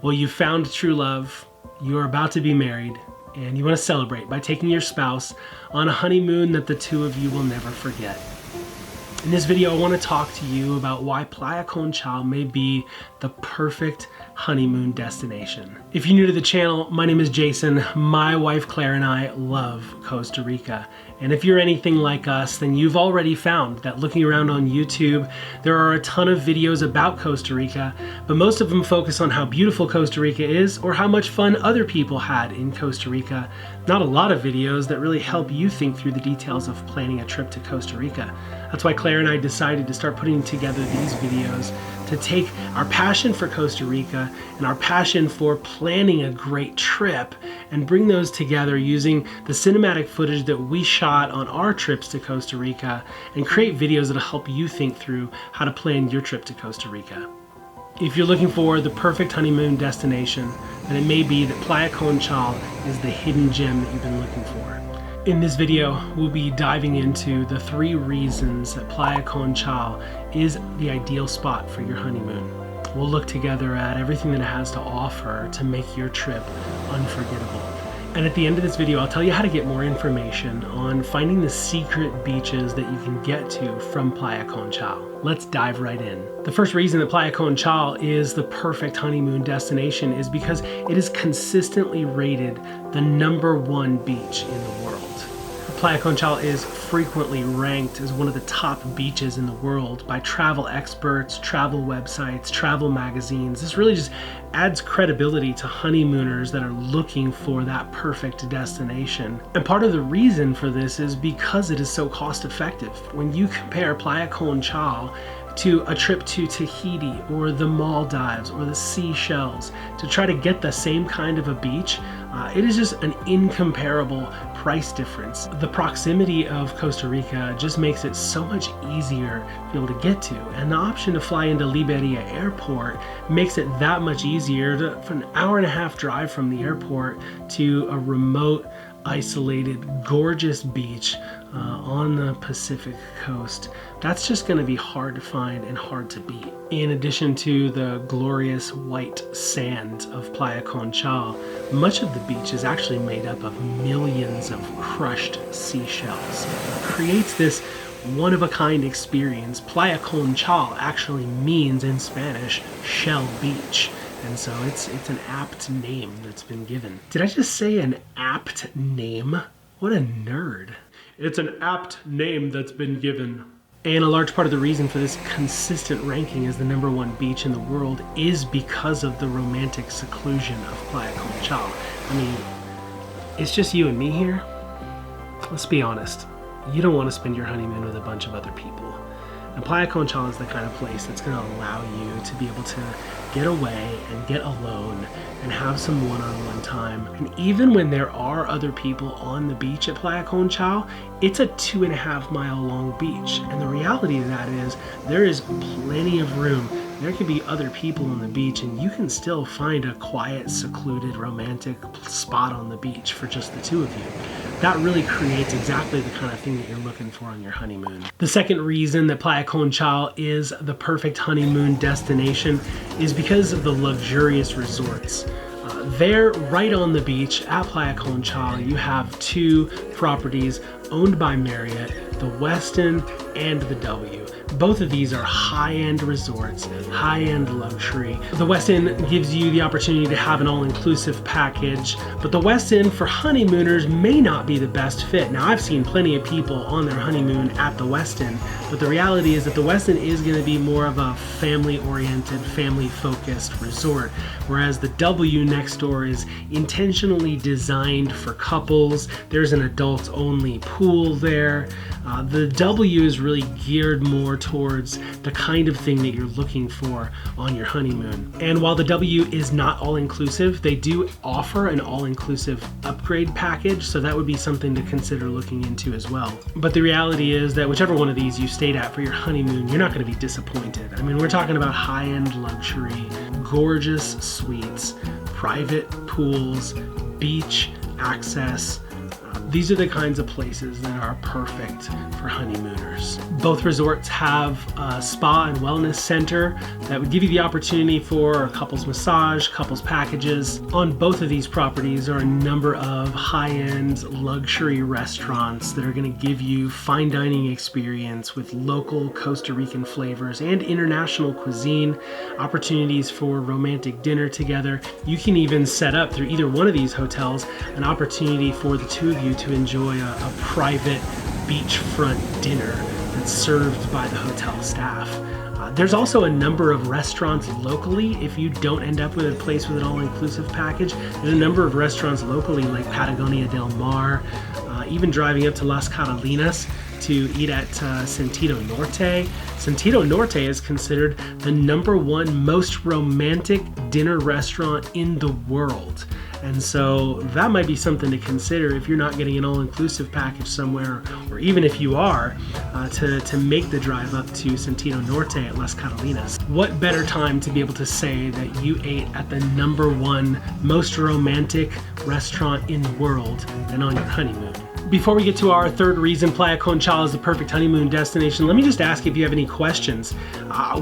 Well, you found true love, you are about to be married, and you want to celebrate by taking your spouse on a honeymoon that the two of you will never forget. In this video, I want to talk to you about why Playa Conchal may be the perfect honeymoon destination. If you're new to the channel, my name is Jason. My wife Claire and I love Costa Rica. And if you're anything like us, then you've already found that looking around on YouTube, there are a ton of videos about Costa Rica, but most of them focus on how beautiful Costa Rica is or how much fun other people had in Costa Rica. Not a lot of videos that really help you think through the details of planning a trip to Costa Rica. That's why Claire and I decided to start putting together these videos to take our passion for Costa Rica and our passion for planning a great trip and bring those together using the cinematic footage that we shot on our trips to Costa Rica and create videos that'll help you think through how to plan your trip to Costa Rica. If you're looking for the perfect honeymoon destination, then it may be that Playa Conchal is the hidden gem that you've been looking for. In this video, we'll be diving into the 3 reasons that Playa Conchal is the ideal spot for your honeymoon. We'll look together at everything that it has to offer to make your trip unforgettable. And at the end of this video, I'll tell you how to get more information on finding the secret beaches that you can get to from Playa Conchal. Let's dive right in. The first reason that Playa Conchal is the perfect honeymoon destination is because it is consistently rated the #1 beach in the world. Playa Conchal is frequently ranked as one of the top beaches in the world by travel experts, travel websites, travel magazines. This really just adds credibility to honeymooners that are looking for that perfect destination. And part of the reason for this is because it is so cost effective. When you compare Playa Conchal to a trip to Tahiti or the Maldives or the Seychelles to try to get the same kind of a beach, it is just an incomparable price difference. The proximity of Costa Rica just makes it so much easier to be able to get to, and the option to fly into Liberia Airport makes it that much easier for an hour-and-a-half drive from the airport to a remote, isolated, gorgeous beach on the Pacific coast. That's just going to be hard to find and hard to beat. In addition to the glorious white sand of Playa Conchal, much of the beach is actually made up of millions of crushed seashells. It creates this one-of-a-kind experience. Playa Conchal actually means in Spanish, shell beach. And so it's an apt name that's been given. Did I just say an apt name? What a nerd. It's an apt name that's been given. And a large part of the reason for this consistent ranking as the #1 beach in the world is because of the romantic seclusion of Playa Conchal. I mean, it's just you and me here. Let's be honest. You don't want to spend your honeymoon with a bunch of other people. And Playa Conchal is the kind of place that's going to allow you to be able to get away and get alone and have some one-on-one time. And even when there are other people on the beach at Playa Conchal, it's a 2.5-mile long beach. And the reality of that is there is plenty of room. There could be other people on the beach and you can still find a quiet, secluded, romantic spot on the beach for just the two of you. That really creates exactly the kind of thing that you're looking for on your honeymoon. The second reason that Playa Conchal is the perfect honeymoon destination is because of the luxurious resorts. There, right on the beach at Playa Conchal, you have 2 properties owned by Marriott, the Westin and the W. Both of these are high-end resorts, high-end luxury. The Westin gives you the opportunity to have an all-inclusive package, but the Westin for honeymooners may not be the best fit. Now, I've seen plenty of people on their honeymoon at the Westin, but the reality is that the Westin is going to be more of a family-oriented, family-focused resort, whereas the W next door is intentionally designed for couples. There's an adults-only pool there. The W is really geared more towards the kind of thing that you're looking for on your honeymoon. And while the W is not all-inclusive, they do offer an all-inclusive upgrade package, so that would be something to consider looking into as well. But the reality is that whichever one of these you stayed at for your honeymoon, you're not going to be disappointed. I mean, we're talking about high-end luxury, gorgeous suites, private pools, beach access. These are the kinds of places that are perfect for honeymooners. Both resorts have a spa and wellness center that would give you the opportunity for a couples massage, couples packages. On both of these properties are a number of high-end luxury restaurants that are going to give you fine dining experience with local Costa Rican flavors and international cuisine, opportunities for romantic dinner together. You can even set up through either one of these hotels an opportunity for the two of you to enjoy a private beachfront dinner that's served by the hotel staff. There's also a number of restaurants locally. If you don't end up with a place with an all-inclusive package, there's a number of restaurants locally like Patagonia del Mar, even driving up to Las Carolinas to eat at Sentido Norte. Sentido Norte is considered the #1 most romantic dinner restaurant in the world. And so that might be something to consider if you're not getting an all-inclusive package somewhere, or even if you are, to make the drive up to Sentido Norte at Las Carolinas. What better time to be able to say that you ate at the #1 most romantic restaurant in the world than on your honeymoon? Before we get to our third reason Playa Conchal is the perfect honeymoon destination, let me just ask if you have any questions.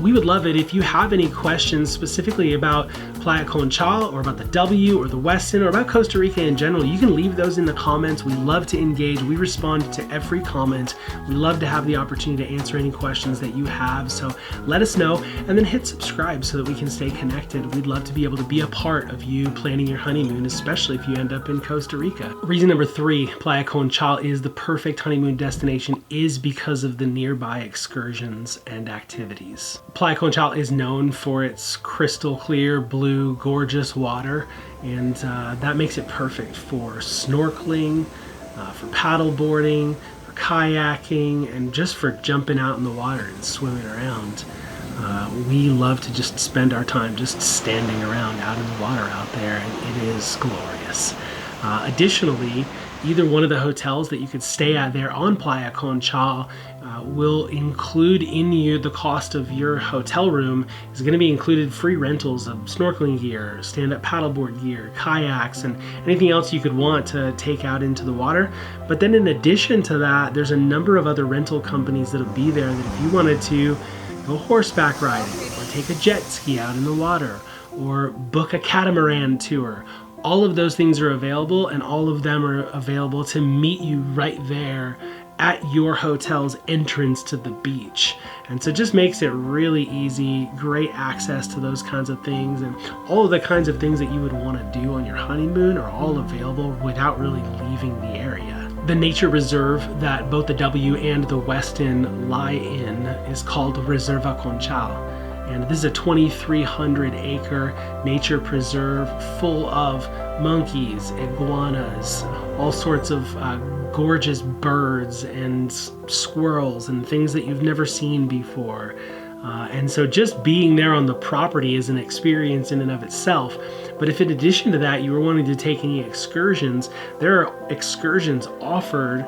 We would love it if you have any questions specifically about Playa Conchal or about the W or the Westin or about Costa Rica in general. You can leave those in the comments. We love to engage. We respond to every comment. We love to have the opportunity to answer any questions that you have. So let us know, and then hit subscribe so that we can stay connected. We'd love to be able to be a part of you planning your honeymoon, especially if you end up in Costa Rica. Reason number 3, Playa Conchal is the perfect honeymoon destination is because of the nearby excursions and activities. Playa Conchal is known for its crystal clear, blue, gorgeous water, and that makes it perfect for snorkeling, for paddle boarding, for kayaking, and just for jumping out in the water and swimming around. We love to just spend our time just standing around out in the water out there, and it is glorious. Additionally, either one of the hotels that you could stay at there on Playa Conchal will include in you the cost of your hotel room is going to be included free rentals of snorkeling gear, stand-up paddleboard gear, kayaks, and anything else you could want to take out into the water. But then in addition to that, there's a number of other rental companies that'll be there that if you wanted to go horseback riding or take a jet ski out in the water or book a catamaran tour, all of those things are available, and all of them are available to meet you right there at your hotel's entrance to the beach. And so it just makes it really easy, great access to those kinds of things, and all of the kinds of things that you would want to do on your honeymoon are all available without really leaving the area. The nature reserve that both the W and the Westin lie in is called Reserva Conchal. And this is a 2,300 acre nature preserve full of monkeys, iguanas, all sorts of gorgeous birds and squirrels and things that you've never seen before. And so just being there on the property is an experience in and of itself. But if in addition to that you were wanting to take any excursions, there are excursions offered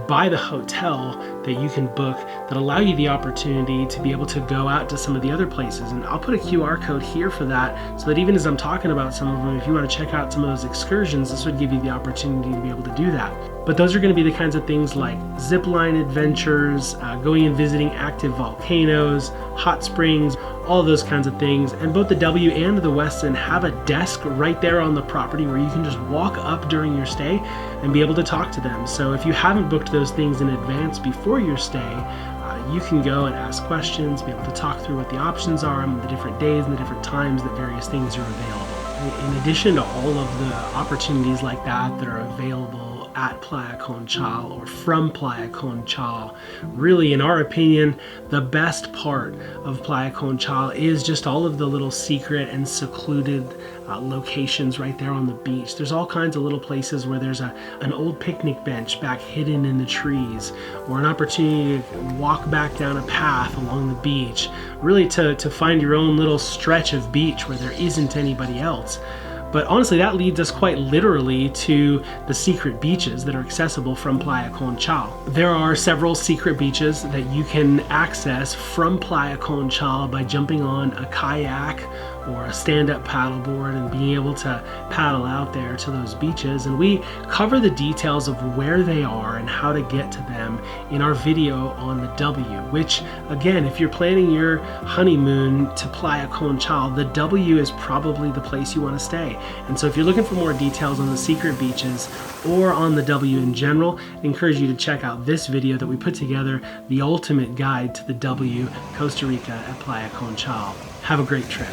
by the hotel that you can book that allow you the opportunity to be able to go out to some of the other places. And I'll put a QR code here for that, so that even as I'm talking about some of them, if you want to check out some of those excursions, this would give you the opportunity to be able to do that. But those are going to be the kinds of things like zipline adventures, going and visiting active volcanoes, hot springs, all of those kinds of things. And both the W and the Westin have a desk right there on the property where you can just walk up during your stay and be able to talk to them. So if you haven't booked those things in advance before your stay, you can go and ask questions, be able to talk through what the options are and the different days and the different times that various things are available. In addition to all of the opportunities like that that are available at Playa Conchal or from Playa Conchal, really, in our opinion, the best part of Playa Conchal is just all of the little secret and secluded locations right there on the beach. There's all kinds of little places where there's an old picnic bench back hidden in the trees, or an opportunity to walk back down a path along the beach, really to find your own little stretch of beach where there isn't anybody else. But honestly, that leads us quite literally to the secret beaches that are accessible from Playa Conchal. There are several secret beaches that you can access from Playa Conchal by jumping on a kayak or a stand-up paddleboard and being able to paddle out there to those beaches. And we cover the details of where they are and how to get to them in our video on the W, which again, if you're planning your honeymoon to Playa Conchal, the W is probably the place you want to stay. And so if you're looking for more details on the secret beaches or on the W in general, I encourage you to check out this video that we put together, the ultimate guide to the W, Costa Rica at Playa Conchal. Have a great trip.